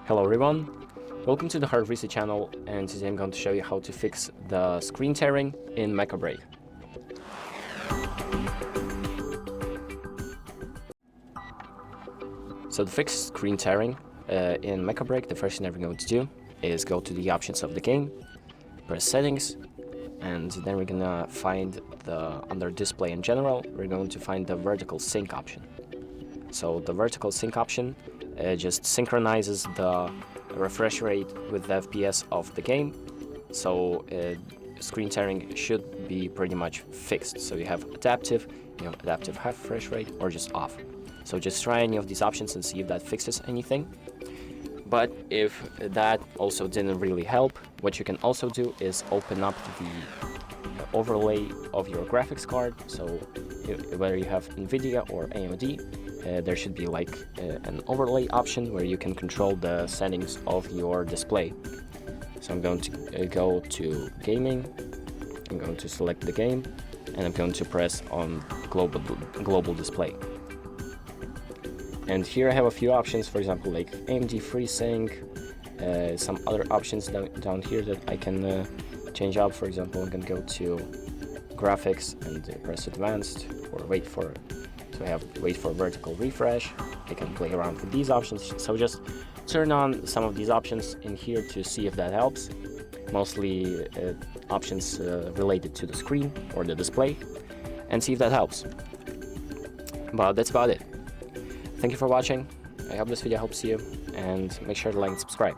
Hello everyone, welcome to the HardReset channel, and today I'm going to show you how to fix the screen tearing in Mecha Break. So to fix screen tearing in Mecha Break, the first thing that we're going to do is go to the options of the game, press settings, and then we're gonna find under display in general, we're going to find the vertical sync option. So the vertical sync option just synchronizes the refresh rate with the FPS of the game, so screen tearing should be pretty much fixed. So you have adaptive half refresh rate, or just off. So just try any of these options and see if that fixes anything. But if that also didn't really help, what you can also do is open up the overlay of your graphics card. So whether you have Nvidia or AMD, there should be like an overlay option where you can control the settings of your display. So I'm going to go to gaming, I'm going to select the game, and I'm going to press on global display. And here I have a few options, for example, like AMD FreeSync, some other options down here that I can change up. For example, I'm going to go to graphics and press advanced, or wait for vertical refresh. I can play around with these options. So just turn on some of these options in here to see if that helps. Mostly options related to the screen or the display, and see if that helps. But that's about it. Thank you for watching. I hope this video helps you, and make sure to like and subscribe.